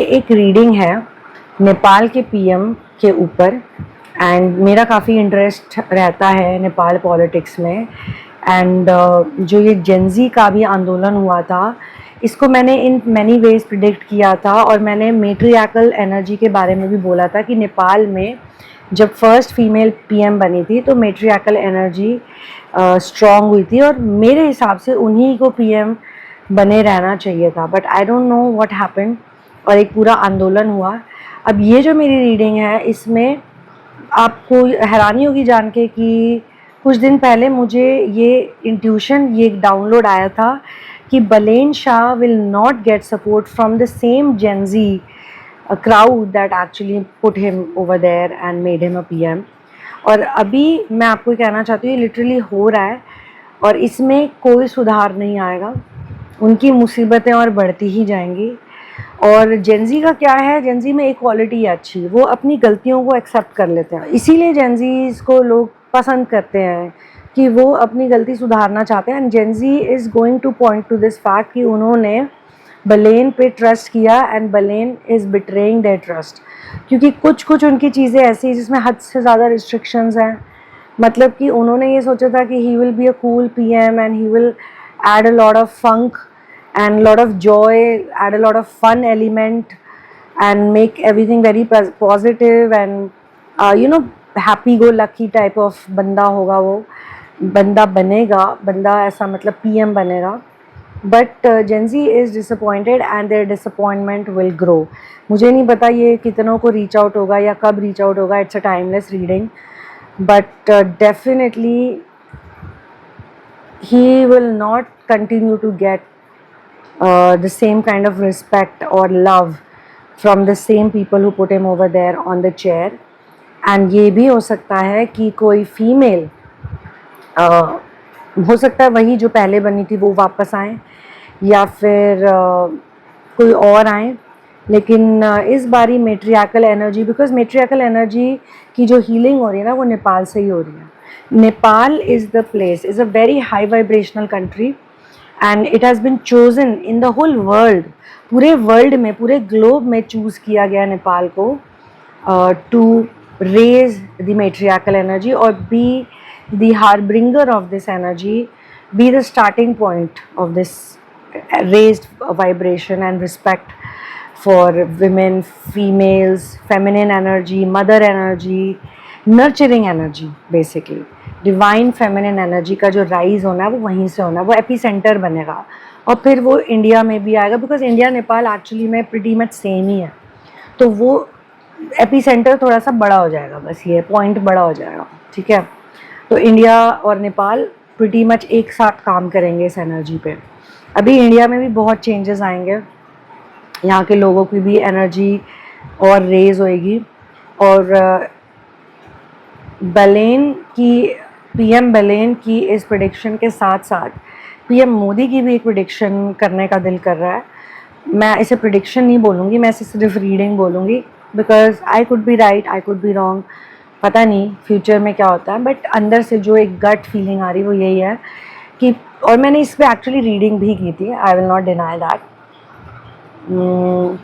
एक रीडिंग है नेपाल के पीएम के ऊपर एंड मेरा काफ़ी इंटरेस्ट रहता है नेपाल पॉलिटिक्स में। एंड जो ये जेंजी का भी आंदोलन हुआ था, इसको मैंने इन मैनी वेज प्रिडिक्ट किया था और मैंने मैट्रियार्कल एनर्जी के बारे में भी बोला था कि नेपाल में जब फर्स्ट फीमेल पीएम बनी थी तो मैट्रियार्कल एनर्जी स्ट्रॉन्ग हुई थी और मेरे हिसाब से उन्हीं को पीएम बने रहना चाहिए था। But I don't know what happened और एक पूरा आंदोलन हुआ। अब ये जो मेरी रीडिंग है इसमें आपको हैरानी होगी जान के कि कुछ दिन पहले मुझे ये इंट्यूशन, ये एक डाउनलोड आया था कि बलेन Shah will not get support from the same Gen Z crowd that actually put him over there and made him a PM। और अभी मैं आपको कहना चाहती हूँ ये लिटरली हो रहा है और इसमें कोई सुधार नहीं आएगा, उनकी मुसीबतें और बढ़ती ही जाएंगी। और जेंजी का क्या है, जेंजी में एक क्वालिटी है अच्छी, वो अपनी गलतियों को एक्सेप्ट कर लेते हैं, इसीलिए जेंजीज को लोग पसंद करते हैं कि वो अपनी गलती सुधारना चाहते हैं। And Gen Z is going two point two this fact कि उन्होंने बलेन पे ट्रस्ट किया एंड बलेन इज़ बिट्रेइंग देयर ट्रस्ट, क्योंकि कुछ उनकी चीज़ें ऐसी जिसमें हद से ज़्यादा रिस्ट्रिक्शंस हैं। मतलब कि उन्होंने ये सोचा था कि he will be a cool PM and he will add a lot of funk and lot of joy, add a lot of fun element and make everything very positive and happy go lucky type of बंदा होगा, वो बंदा बनेगा, बंदा ऐसा मतलब PM बनेगा। But Gen Z is disappointed and their disappointment will grow. मुझे नहीं पता ये कितनों को रीच आउट होगा या कब रीच आउट होगा, it's a timeless reading, but definitely he will not continue to get the same kind of respect or love from the same people who put him over there on the chair। and ये भी हो सकता है कि कोई female हो सकता है वही जो पहले बनी थी वो वापस आए या फिर कोई और आए, लेकिन इस बारी मैट्रियार्कल एनर्जी, बिकॉज मैट्रियार्कल एनर्जी की जो हीलिंग हो रही है ना वो नेपाल से ही हो रही है। Nepal is the place, is a very high vibrational country and it has been chosen in the whole world, पूरे वर्ल्ड में, पूरे ग्लोब में चूज किया गया नेपाल को to raise the matriarchal energy or be the harbinger of this energy, be the starting point of this raised vibration and respect for women, females, feminine energy, mother energy, nurturing energy, basically divine feminine energy का जो rise होना है वो वहीं से होना है, वो एपी सेंटर बनेगा और फिर वो इंडिया में भी आएगा, बिकॉज इंडिया नेपाल एक्चुअली में प्रीटी मच सेम ही है। तो वो एपी सेंटर थोड़ा सा बड़ा हो जाएगा, बस ये पॉइंट बड़ा हो जाएगा, ठीक है। तो इंडिया और नेपाल प्रीटी मच एक साथ काम करेंगे इस एनर्जी पे। अभी इंडिया में भी बहुत चेंजेस आएंगे, यहाँ के लोगों की भी एनर्जी और रेज होएगी और बलेन की, पीएम बलेन की इस प्रेडिक्शन के साथ साथ पीएम मोदी की भी एक प्रेडिक्शन करने का दिल कर रहा है। मैं इसे प्रेडिक्शन नहीं बोलूँगी, मैं इसे सिर्फ रीडिंग बोलूँगी, because I could be right, I could be wrong, पता नहीं फ्यूचर में क्या होता है। बट अंदर से जो एक गट फीलिंग आ रही वो यही है कि, और मैंने इस पर एक्चुअली रीडिंग भी की थी, I will not deny that,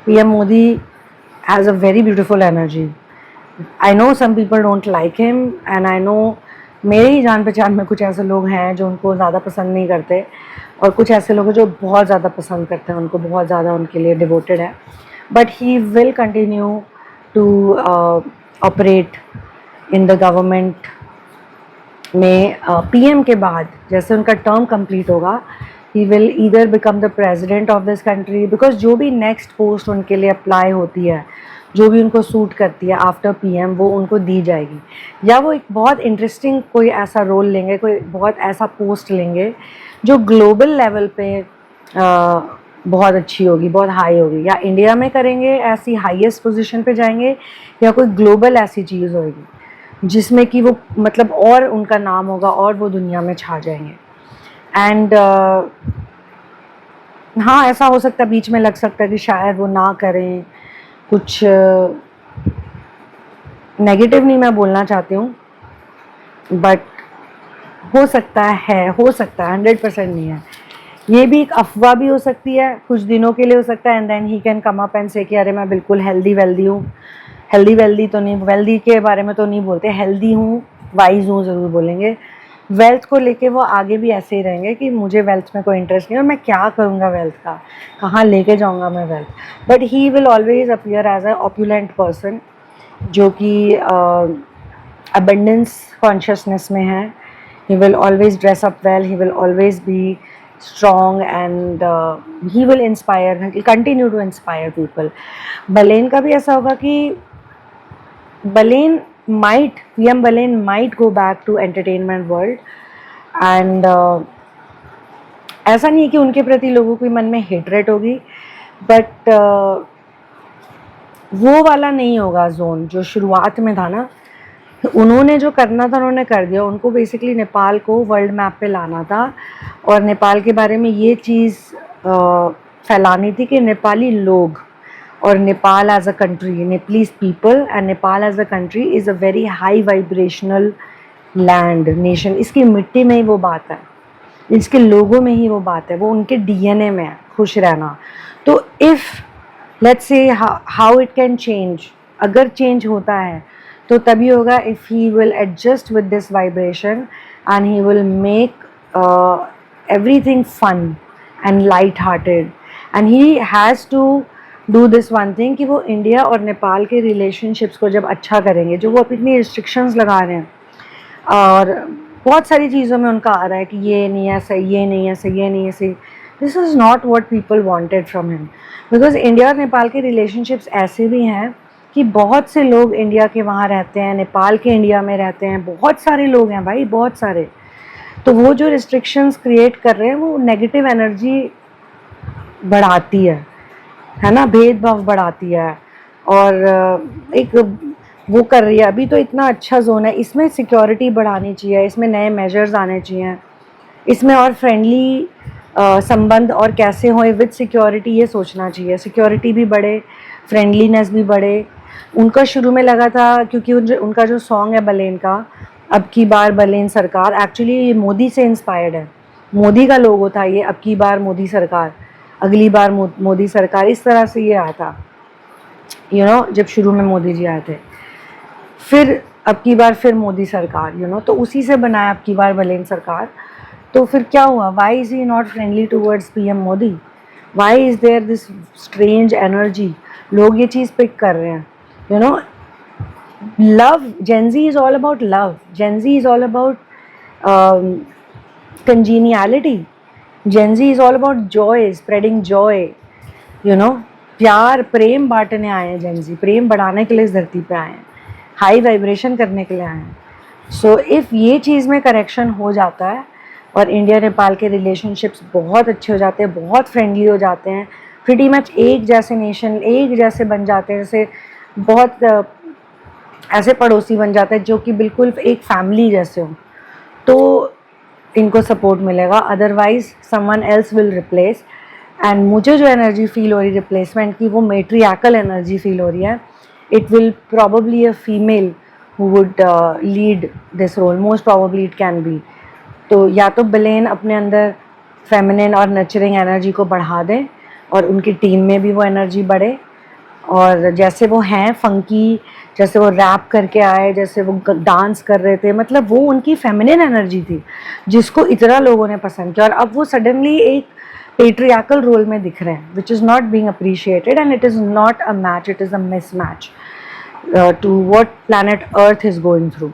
PM Modi has a very beautiful energy. I know some people don't like him and I know मेरे ही जान पहचान में कुछ ऐसे लोग हैं जो उनको ज़्यादा पसंद नहीं करते और कुछ ऐसे लोग हैं जो बहुत ज़्यादा पसंद करते हैं, उनको बहुत ज़्यादा उनके लिए डिवोटेड है। But he will continue to operate in the government में। पीएम के बाद जैसे उनका टर्म कंप्लीट होगा, he will either become the president of this country, because जो भी नेक्स्ट पोस्ट उनके लिए अप्लाई होती है, जो भी उनको सूट करती है आफ्टर पीएम, वो उनको दी जाएगी, या वो एक बहुत इंटरेस्टिंग कोई ऐसा रोल लेंगे, कोई बहुत ऐसा पोस्ट लेंगे जो ग्लोबल लेवल पे बहुत अच्छी होगी, बहुत हाई होगी, या इंडिया में करेंगे ऐसी हाईएस्ट पोजीशन पे जाएंगे, या कोई ग्लोबल ऐसी चीज़ होगी जिसमें कि वो मतलब और उनका नाम होगा और वो दुनिया में छा जाएंगे। एंड हाँ, ऐसा हो सकता है बीच में लग सकता है कि शायद वो ना करें, कुछ नेगेटिव नहीं मैं बोलना चाहती हूँ, बट हो सकता है 100% नहीं है ये भी एक अफवाह भी हो सकती है, कुछ दिनों के लिए हो सकता है, and then he can come up and say कि अरे मैं बिल्कुल हेल्दी वेल्दी हूँ। हेल्दी वेल्दी तो नहीं, वेल्दी के बारे में तो नहीं बोलते, हेल्दी हूँ, वाइज हूँ ज़रूर बोलेंगे। वेल्थ को लेके वो आगे भी ऐसे ही रहेंगे कि मुझे वेल्थ में कोई इंटरेस्ट नहीं और मैं क्या करूँगा वेल्थ का, कहाँ लेके जाऊँगा मैं wealth. But he will always appear as a opulent person जो कि अबंडेंस कॉन्शियसनेस में है। He will always dress up well, he will always be strong, and he will inspire, he'll continue to inspire people. बलेन का भी ऐसा होगा कि बलेन might, PM बलेन might go back to entertainment world, and ऐसा नहीं है कि उनके प्रति लोगों के मन में हेटरेट होगी, बट वो वाला नहीं होगा जोन जो शुरुआत में था ना। उन्होंने जो करना था उन्होंने कर दिया। उनको बेसिकली नेपाल को वर्ल्ड मैप पे लाना था और नेपाल के बारे में ये चीज़ फैलानी थी कि नेपाली लोग और Nepal as a country, Nepalese people and Nepal as a country is a very high vibrational land nation. इसकी मिट्टी में ही वो बात है, इसके लोगों में ही वो बात है, वो उनके डीएनए में है खुश रहना। तो if let's say how it can change, अगर चेंज होता है तो तभी होगा if he will adjust with this vibration and he will make everything fun and light hearted, and he has to do this one thing कि वो India और नेपाल के रिलेशनशिप्स को जब अच्छा करेंगे, जो वो अपनी रिस्ट्रिक्शंस लगा रहे हैं और बहुत सारी चीज़ों में उनका आ रहा है कि ये नहीं है सही, ये नहीं है सही, ये नहीं है सही, this is not what people wanted from him. Because India और नेपाल के रिलेशनशिप्स ऐसे भी हैं कि बहुत से लोग इंडिया के वहाँ रहते हैं, नेपाल के इंडिया में रहते हैं, बहुत सारे लोग हैं भाई, बहुत सारे। तो वो जो रिस्ट्रिक्शंस क्रिएट कर रहे हैं वो नेगेटिव एनर्जी बढ़ाती है ना, भेदभाव बढ़ाती है और एक वो कर रही है। अभी तो इतना अच्छा जोन है, इसमें सिक्योरिटी बढ़ानी चाहिए, इसमें नए मेजर्स आने चाहिए, इसमें और फ्रेंडली संबंध और कैसे होए विद सिक्योरिटी ये सोचना चाहिए। सिक्योरिटी भी बढ़े, फ्रेंडलीनेस भी बढ़े। उनका शुरू में लगा था क्योंकि उनका जो सॉन्ग है बलेन का, अब की बार बलेन सरकार, एक्चुअली ये मोदी से इंस्पायर्ड है। मोदी का लोगो था ये, अब की बार मोदी सरकार, अगली बार मोदी सरकार, इस तरह से ये आया था जब शुरू में मोदी जी आए थे। फिर अब की बार फिर मोदी सरकार तो उसी से बनाया अब की बार बलेन सरकार। तो फिर क्या हुआ, why is he not friendly towards PM Modi, why is there this strange energy. लोग ये चीज़ पिक कर रहे हैं love. Gen Z is all about love. Gen Z is all about congeniality. Gen Z is all about joy, spreading joy. प्यार प्रेम बांटने आए हैं। Gen Z प्रेम बढ़ाने के लिए इस धरती पे आए हैं, हाई वाइब्रेशन करने के लिए आए हैं। सो इफ़ ये चीज़ में करेक्शन हो जाता है और इंडिया नेपाल के रिलेशनशिप्स बहुत अच्छे हो जाते हैं, बहुत फ्रेंडली हो जाते हैं, प्रीटी मच एक जैसे नेशन, एक जैसे बन जाते हैं, जैसे बहुत ऐसे पड़ोसी बन जाते हैं जो कि बिल्कुल एक फैमिली जैसे हो, तो इनको सपोर्ट मिलेगा। Otherwise someone else will replace. And मुझे जो एनर्जी फील हो रही रिप्लेसमेंट की, वो मेट्रियाकल एनर्जी फील हो रही है। It will probably a female who would lead this role, most probably it can be. तो या तो बलेन अपने अंदर फेमिनिन और नर्चरिंग एनर्जी को बढ़ा दें और उनकी टीम में भी वो एनर्जी बढ़े, और जैसे वो हैं फंकी, जैसे वो रैप करके आए, जैसे वो डांस कर रहे थे, मतलब वो उनकी फेमिनिन एनर्जी थी जिसको इतना लोगों ने पसंद किया, और अब वो सडनली एक पेट्रियाकल रोल में दिख रहे हैं, which is not being appreciated and it is not a match, it is a mismatch to what planet earth is going through.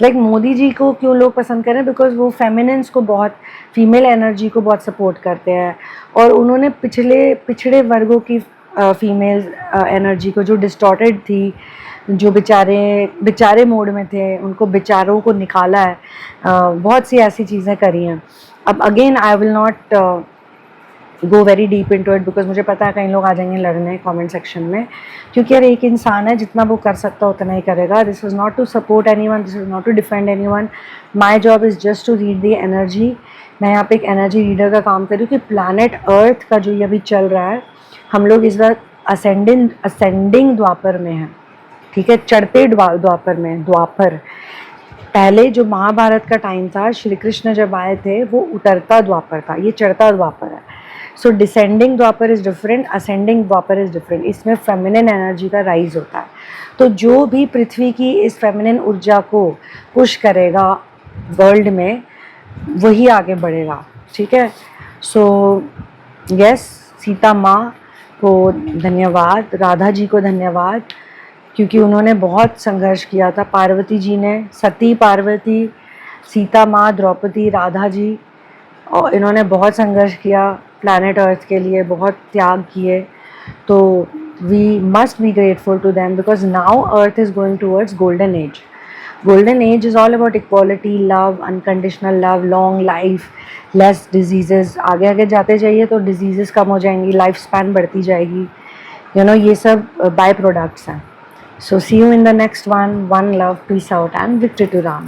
Like Modi ji को क्यों लोग पसंद कर रहे हैं, बिकॉज वो फेमिनिन्स को बहुत, फीमेल एनर्जी को बहुत सपोर्ट करते हैं, और उन्होंने पिछड़े वर्गों की फीमेल एनर्जी को, जो डिस्टॉर्टेड थी, जो बेचारे मोड में थे, उनको बेचारों को निकाला है। बहुत सी ऐसी चीज़ें करी हैं। अब again I will not go very deep into it, because मुझे पता है कई लोग आ जाएंगे लड़ने कमेंट सेक्शन में, क्योंकि यार एक इंसान है, जितना वो कर सकता उतना ही करेगा। This is not to support anyone, this is not to defend anyone, my job is just to read the energy. मैं यहाँ पे एक एनर्जी रीडर का काम कर रही हूँ कि प्लानट अर्थ का जो ये अभी चल रहा है, हम लोग इस वक्त असेंडिंग द्वापर में हैं, ठीक है, चढ़ते द्वापर में, द्वापर पहले जो महाभारत का टाइम था, श्री कृष्ण जब आए थे वो उतरता द्वापर था, ये चढ़ता द्वापर है. So descending Dwapar is different, ascending Dwapar is different. इसमें फेमिनिन एनर्जी का राइज होता है. तो जो भी पृथ्वी की इस फेमिनिन ऊर्जा को पुश करेगा वर्ल्ड में, वही आगे बढ़ेगा. ठीक है. सो यस, सीता माँ को धन्यवाद, राधा जी को धन्यवाद, क्योंकि उन्होंने बहुत संघर्ष किया था. पार्वती जी ने, सती पार्वती, सीता माँ, द्रौपदी, राधा जी, और इन्होंने बहुत संघर्ष किया प्लैनेट अर्थ के लिए, बहुत त्याग किए. तो we must be grateful to them because now earth is going towards golden age. Golden age is all about equality, love, unconditional love, long life, less diseases. आगे आगे जाते जाइए तो डिजीजेस कम हो जाएंगी, लाइफ स्पैन बढ़ती जाएगी. ये सब बाय प्रोडक्ट्स हैं. So see you in the next one. One love, peace out, and victory to Ram.